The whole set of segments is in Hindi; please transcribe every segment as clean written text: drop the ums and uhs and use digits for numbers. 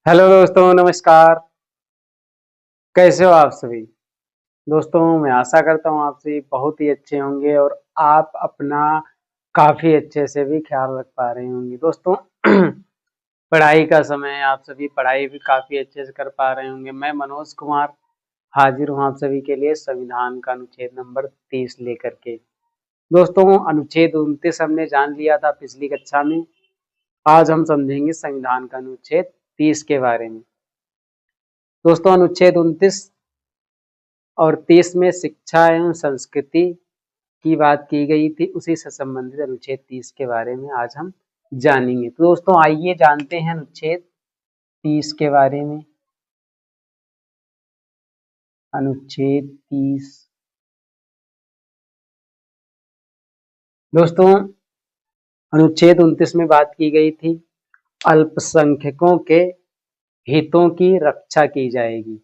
हेलो दोस्तों, नमस्कार। कैसे हो आप सभी? दोस्तों, मैं आशा करता हूँ आप सभी बहुत ही अच्छे होंगे और आप अपना काफ़ी अच्छे से भी ख्याल रख पा रहे होंगे। दोस्तों, पढ़ाई का समय है, आप सभी पढ़ाई भी काफ़ी अच्छे से कर पा रहे होंगे। मैं मनोज कुमार हाजिर हूँ आप सभी के लिए संविधान का अनुच्छेद नंबर 30 लेकर के। दोस्तों, अनुच्छेद 29 हमने जान लिया था पिछली कक्षा में। आज हम समझेंगे संविधान का अनुच्छेद 30 के बारे में। दोस्तों, अनुच्छेद 29 और 30 में शिक्षा एवं संस्कृति की बात की गई थी। उसी से संबंधित अनुच्छेद 30 के बारे में आज हम जानेंगे। तो दोस्तों, आइए जानते हैं अनुच्छेद 30 के बारे में। अनुच्छेद 30। दोस्तों, अनुच्छेद 29 में बात की गई थी अल्पसंख्यकों के हितों की रक्षा की जाएगी,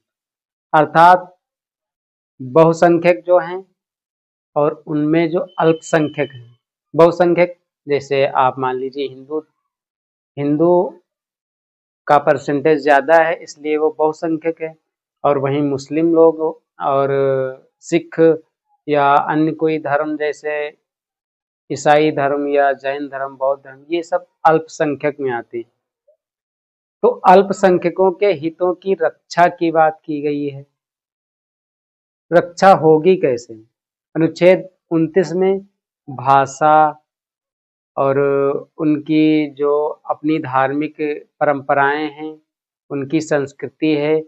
अर्थात बहुसंख्यक जो हैं और उनमें जो अल्पसंख्यक हैं। बहुसंख्यक जैसे आप मान लीजिए हिंदू हिंदू का परसेंटेज ज़्यादा है, इसलिए वो बहुसंख्यक है। और वहीं मुस्लिम लोग और सिख या अन्य कोई धर्म जैसे ईसाई धर्म या जैन धर्म, बौद्ध धर्म, ये सब अल्पसंख्यक में आते हैं। तो अल्पसंख्यकों के हितों की रक्षा की बात की गई है। रक्षा होगी कैसे? अनुच्छेद 29 में भाषा और उनकी जो अपनी धार्मिक परंपराएं हैं, उनकी संस्कृति है,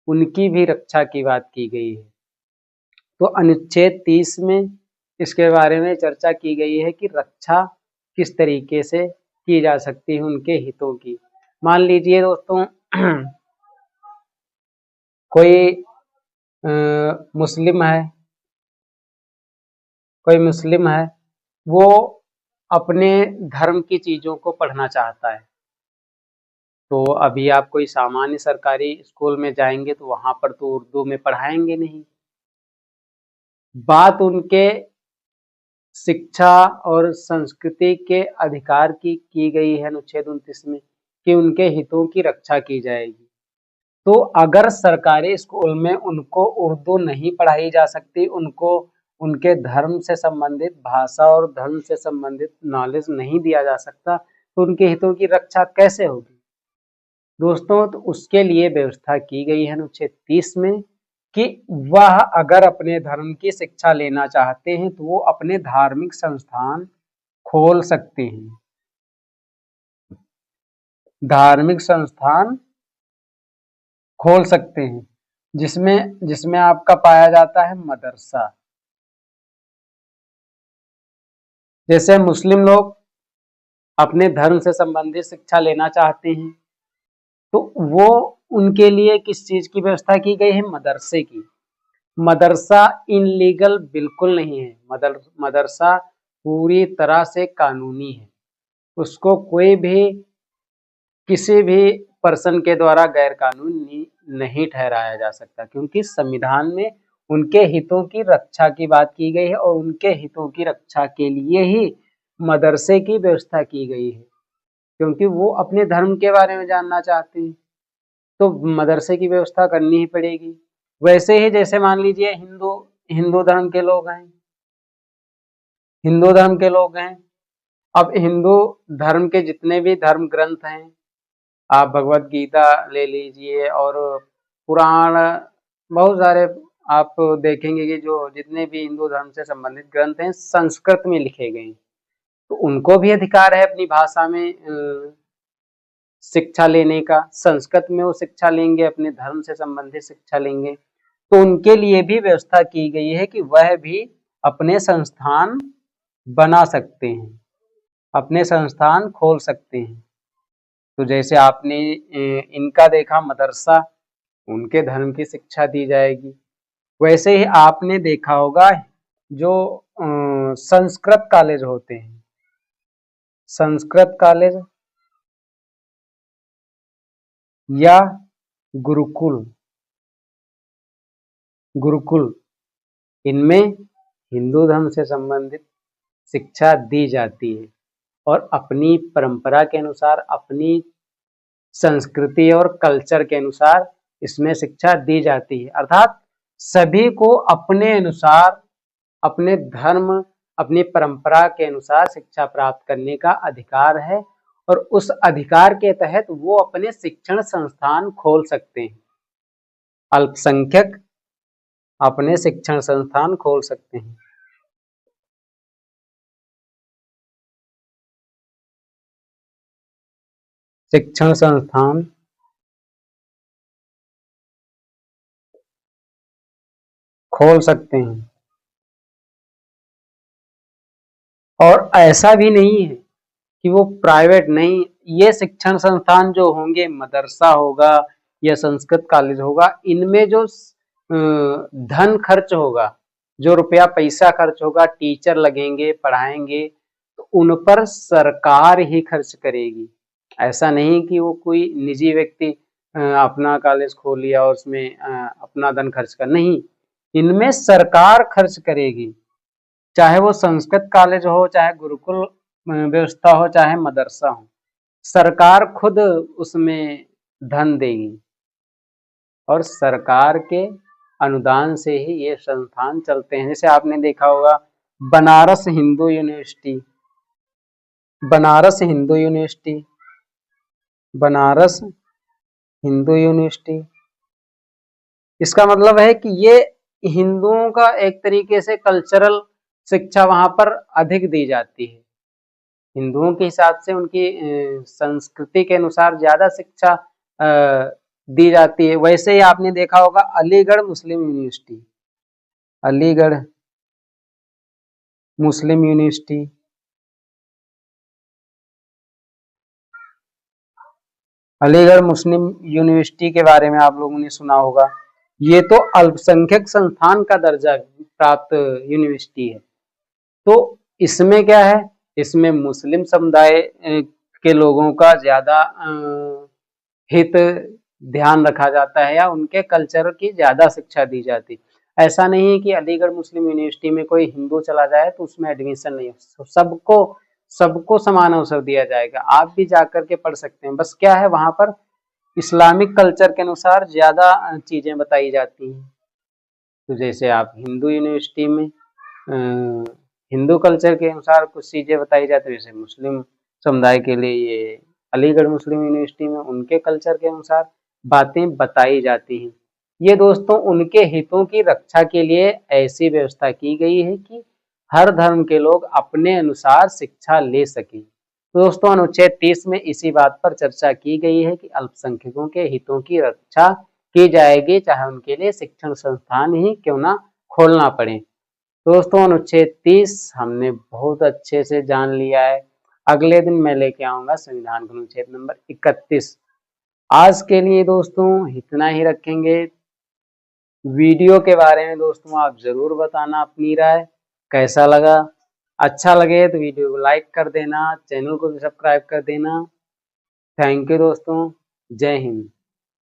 उनकी भी रक्षा की बात की गई है। तो अनुच्छेद 30 में इसके बारे में चर्चा की गई है कि रक्षा किस तरीके से की जा सकती है उनके हितों की। मान लीजिए दोस्तों, कोई मुस्लिम है, वो अपने धर्म की चीज़ों को पढ़ना चाहता है। तो अभी आप कोई सामान्य सरकारी स्कूल में जाएंगे तो वहाँ पर तो उर्दू में पढ़ाएंगे नहीं। बात उनके शिक्षा और संस्कृति के अधिकार की गई है अनुच्छेद 29 में कि उनके हितों की रक्षा की जाएगी। तो अगर सरकारी स्कूल में उनको उर्दू नहीं पढ़ाई जा सकती, उनको उनके धर्म से संबंधित भाषा और धर्म से संबंधित नॉलेज नहीं दिया जा सकता, तो उनके हितों की रक्षा कैसे होगी? दोस्तों, तो उसके लिए व्यवस्था की गई है अनुच्छेद 30 में कि वह अगर अपने धर्म की शिक्षा लेना चाहते हैं तो वो अपने धार्मिक संस्थान खोल सकते हैं। धार्मिक संस्थान खोल सकते हैं जिसमें जिसमें आपका पाया जाता है मदरसा। जैसे मुस्लिम लोग अपने धर्म से संबंधित शिक्षा लेना चाहते हैं तो वो उनके लिए किस चीज की व्यवस्था की गई है? मदरसे की। मदरसा इनलीगल बिल्कुल नहीं है। मदरसा पूरी तरह से कानूनी है। उसको कोई भी किसी भी पर्सन के द्वारा गैर कानूनी नहीं ठहराया जा सकता, क्योंकि संविधान में उनके हितों की रक्षा की बात की गई है और उनके हितों की रक्षा के लिए ही मदरसे की व्यवस्था की गई है, क्योंकि वो अपने धर्म के बारे में जानना चाहते हैं तो मदरसे की व्यवस्था करनी ही पड़ेगी। वैसे ही जैसे मान लीजिए हिंदू हिंदू धर्म के लोग हैं, हिंदू धर्म के लोग हैं अब हिंदू धर्म के जितने भी धर्म ग्रंथ हैं, आप भगवत गीता ले लीजिए और पुराण, बहुत सारे आप देखेंगे कि जो जितने भी हिंदू धर्म से संबंधित ग्रंथ हैं संस्कृत में लिखे गए हैं, तो उनको भी अधिकार है अपनी भाषा में शिक्षा लेने का। संस्कृत में वो शिक्षा लेंगे, अपने धर्म से संबंधित शिक्षा लेंगे, तो उनके लिए भी व्यवस्था की गई है कि वह भी अपने संस्थान बना सकते हैं, अपने संस्थान खोल सकते हैं। तो जैसे आपने इनका देखा मदरसा, उनके धर्म की शिक्षा दी जाएगी। वैसे ही आपने देखा होगा जो संस्कृत कॉलेज होते हैं, संस्कृत कॉलेज या गुरुकुल, गुरुकुल इनमें हिंदू धर्म से संबंधित शिक्षा दी जाती है और अपनी परंपरा के अनुसार, अपनी संस्कृति और कल्चर के अनुसार इसमें शिक्षा दी जाती है। अर्थात सभी को अपने अनुसार, अपने धर्म, अपनी परंपरा के अनुसार शिक्षा प्राप्त करने का अधिकार है और उस अधिकार के तहत वो अपने शिक्षण संस्थान खोल सकते हैं। अल्पसंख्यक अपने शिक्षण संस्थान खोल सकते हैं। शिक्षण संस्थान खोल सकते हैं। और ऐसा भी नहीं है कि वो प्राइवेट नहीं, ये शिक्षण संस्थान जो होंगे, मदरसा होगा या संस्कृत कॉलेज होगा, इनमें जो धन खर्च होगा, जो रुपया पैसा खर्च होगा, टीचर लगेंगे, पढ़ाएंगे, तो उन पर सरकार ही खर्च करेगी। ऐसा नहीं कि वो कोई निजी व्यक्ति अपना कॉलेज खोल लिया और उसमें अपना धन खर्च कर, नहीं, इनमें सरकार खर्च करेगी। चाहे वो संस्कृत कॉलेज हो, चाहे गुरुकुल व्यवस्था हो, चाहे मदरसा हो, सरकार खुद उसमें धन देगी और सरकार के अनुदान से ही ये संस्थान चलते हैं। जैसे आपने देखा होगा Banaras Hindu university, Banaras Hindu university, Banaras Hindu university, इसका मतलब है कि ये हिंदुओं का एक तरीके से कल्चरल शिक्षा वहां पर अधिक दी जाती है। हिंदुओं के हिसाब से उनकी संस्कृति के अनुसार ज्यादा शिक्षा दी जाती है। वैसे ही आपने देखा होगा अलीगढ़ मुस्लिम यूनिवर्सिटी, अलीगढ़ मुस्लिम यूनिवर्सिटी, अलीगढ़ मुस्लिम यूनिवर्सिटी के बारे में आप लोगों ने सुना होगा। ये तो अल्पसंख्यक संस्थान का दर्जा प्राप्त यूनिवर्सिटी है। तो इसमें क्या है, इसमें मुस्लिम समुदाय के लोगों का ज्यादा हित ध्यान रखा जाता है या उनके कल्चर की ज्यादा शिक्षा दी जाती है। ऐसा नहीं है कि अलीगढ़ मुस्लिम यूनिवर्सिटी में कोई हिंदू चला जाए तो उसमें एडमिशन नहीं हो, सबको समान अवसर दिया जाएगा। आप भी जाकर के पढ़ सकते हैं। बस क्या है, वहां पर इस्लामिक कल्चर के अनुसार ज्यादा चीजें बताई जाती हैं। तो जैसे आप हिंदू यूनिवर्सिटी में हिंदू कल्चर के अनुसार कुछ चीजें बताई जाती है, जैसे मुस्लिम समुदाय के लिए ये अलीगढ़ मुस्लिम यूनिवर्सिटी में उनके कल्चर के अनुसार बातें बताई जाती हैं। ये दोस्तों उनके हितों की रक्षा के लिए ऐसी व्यवस्था की गई है कि हर धर्म के लोग अपने अनुसार शिक्षा ले सकें। तो दोस्तों अनुच्छेद 30 में इसी बात पर चर्चा की गई है कि अल्पसंख्यकों के हितों की रक्षा की जाएगी, चाहे उनके लिए शिक्षण संस्थान ही क्यों ना खोलना पड़े। दोस्तों अनुच्छेद 30 हमने बहुत अच्छे से जान लिया है। अगले दिन मैं लेके आऊंगा संविधान का अनुच्छेद नंबर 31। आज के लिए दोस्तों इतना ही रखेंगे। वीडियो के बारे में दोस्तों आप जरूर बताना अपनी राय, कैसा लगा। अच्छा लगे तो वीडियो को लाइक कर देना, चैनल को भी सब्सक्राइब कर देना। थैंक यू दोस्तों, जय हिंद।